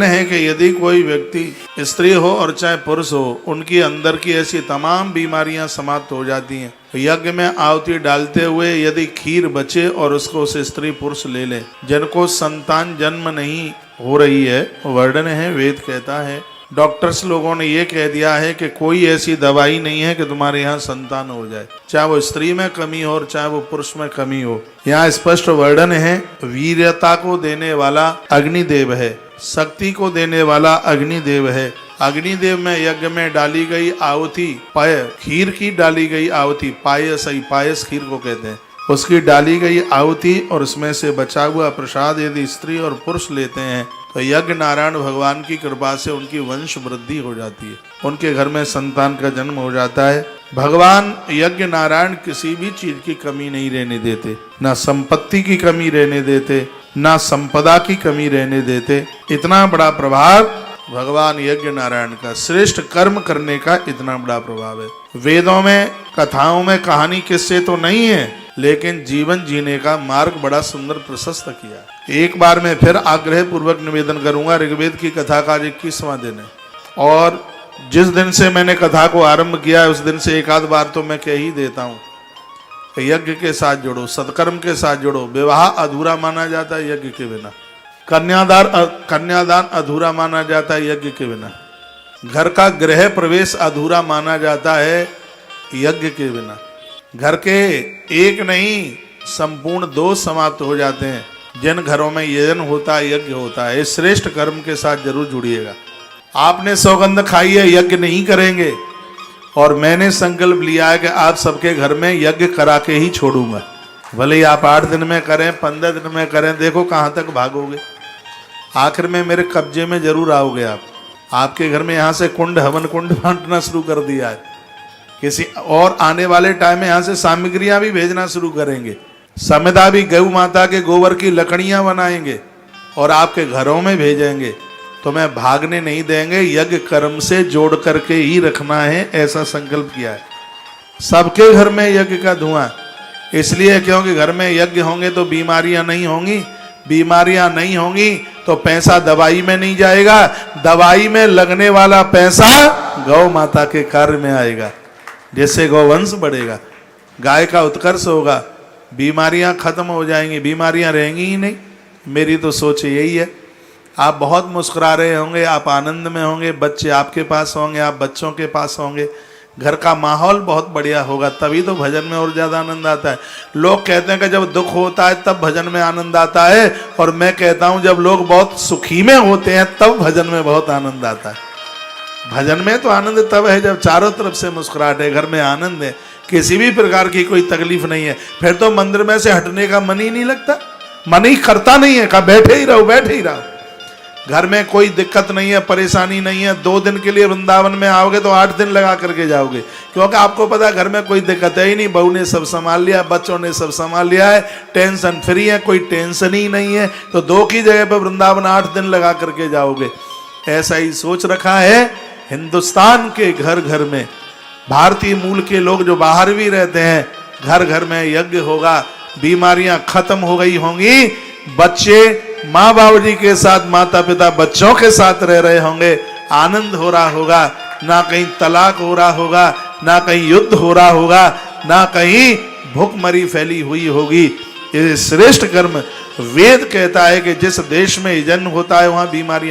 है कि यदि कोई व्यक्ति स्त्री हो और चाहे पुरुष हो, उनकी अंदर की ऐसी तमाम बीमारियां समाप्त हो जाती हैं। यज्ञ में आहुति डालते हुए यदि खीर बचे और उसको उसे स्त्री पुरुष ले ले, जिनको संतान जन्म नहीं हो रही है, वर्णन है, वेद कहता है, डॉक्टर्स लोगों ने ये कह दिया है कि कोई ऐसी दवाई नहीं है कि तुम्हारे यहाँ संतान हो जाए, चाहे वो स्त्री में कमी हो और चाहे वो पुरुष में कमी हो। यहाँ स्पष्ट वर्णन है, वीर्यता को देने वाला अग्निदेव है, शक्ति को देने वाला अग्निदेव है। अग्निदेव में यज्ञ में डाली गई आहुति, पाय खीर की डाली गई आहुति, पायस पायस खीर को कहते हैं, उसकी डाली गई आहुति और उसमें से बचा हुआ प्रसाद यदि स्त्री और पुरुष लेते हैं तो यज्ञ नारायण भगवान की कृपा से उनकी वंश वृद्धि हो जाती है, उनके घर में संतान का जन्म हो जाता है। भगवान यज्ञ नारायण किसी भी चीज की कमी नहीं रहने देते, ना संपत्ति की कमी रहने देते, ना संपदा की कमी रहने देते। इतना बड़ा प्रभाव भगवान यज्ञ नारायण का, श्रेष्ठ कर्म करने का इतना बड़ा प्रभाव है। वेदों में, कथाओं में कहानी किस्से तो नहीं है, लेकिन जीवन जीने का मार्ग बड़ा सुंदर प्रशस्त किया। एक बार मैं फिर आग्रह पूर्वक निवेदन करूंगा, ऋग्वेद की कथा का 21वां दिन है और जिस दिन से मैंने कथा को आरंभ किया है उस दिन से एक आध बार तो मैं कह ही देता हूँ, यज्ञ के साथ जुड़ो, सत्कर्म के साथ जुड़ो। विवाह अधूरा माना जाता है यज्ञ के बिना, कन्यादान अधूरा माना जाता है यज्ञ के बिना, घर का गृह प्रवेश अधूरा माना जाता है यज्ञ के बिना, घर के एक नहीं संपूर्ण 2 समाप्त हो जाते हैं। जिन घरों में यजन होता है, यज्ञ होता है, इस श्रेष्ठ कर्म के साथ जरूर जुड़िएगा। आपने सौगंध खाई है यज्ञ नहीं करेंगे, और मैंने संकल्प लिया है कि आप सबके घर में यज्ञ करा के ही छोड़ूंगा। भले ही आप 8 दिन में करें, 15 दिन में करें, देखो कहाँ तक भागोगे, आखिर में मेरे कब्जे में जरूर आओगे आप। आपके घर में यहाँ से कुंड, हवन कुंड बांटना शुरू कर दिया है किसी, और आने वाले टाइम में यहाँ से सामग्रियां भी भेजना शुरू करेंगे। समिधा भी गौ माता के गोबर की लकड़ियां बनाएंगे और आपके घरों में भेजेंगे। तो मैं भागने नहीं देंगे, यज्ञ कर्म से जोड़ करके ही रखना है, ऐसा संकल्प किया है। सबके घर में यज्ञ का धुआं, इसलिए क्योंकि घर में यज्ञ होंगे तो बीमारियां नहीं होंगी, बीमारियां नहीं होंगी तो पैसा दवाई में नहीं जाएगा, दवाई में लगने वाला पैसा गौ माता के कार्य में आएगा, जिससे गौवंश बढ़ेगा, गाय का उत्कर्ष होगा, बीमारियां खत्म हो जाएंगी, बीमारियां रहेंगी ही नहीं। मेरी तो सोच यही है। आप बहुत मुस्कुरा रहे होंगे, आप आनंद में होंगे, बच्चे आपके पास होंगे, आप बच्चों के पास होंगे, घर का माहौल बहुत बढ़िया होगा, तभी तो भजन में और ज़्यादा आनंद आता है। लोग कहते हैं कि जब दुख होता है तब भजन में आनंद आता है, और मैं कहता हूँ जब लोग बहुत सुखी में होते हैं तब भजन में बहुत आनंद आता है। भजन में तो आनंद तब है जब चारों तरफ से मुस्कुराहट है, घर में आनंद है, किसी भी प्रकार की कोई तकलीफ नहीं है, फिर तो मंदिर में से हटने का मन ही नहीं लगता, मन ही करता नहीं है, कहा बैठे ही रहो, बैठे ही रहो। घर में कोई दिक्कत नहीं है, परेशानी नहीं है। 2 दिन के लिए वृंदावन में आओगे तो 8 दिन लगा करके जाओगे, क्योंकि आपको पता है घर में कोई दिक्कत है ही नहीं, बहू ने सब संभाल लिया, बच्चों ने सब संभाल लिया है, टेंशन फ्री है, कोई टेंशन ही नहीं है। तो 2 की जगह पर वृंदावन 8 दिन लगा करके जाओगे। ऐसा ही सोच रखा है हिंदुस्तान के घर घर में। भारतीय मूल के लोग जो बाहर भी रहते हैं, घर घर में यज्ञ होगा, बीमारियां खत्म हो गई होंगी, बच्चे माँ बाबू जी के साथ, माता पिता बच्चों के साथ रह रहे होंगे, आनंद हो रहा होगा, ना कहीं तलाक हो रहा होगा, ना कहीं युद्ध हो रहा होगा, ना कहीं भूखमरी फैली हुई होगी। ये श्रेष्ठ कर्म वेद कहता है कि जिस देश में यजन होता है वहां बीमारियां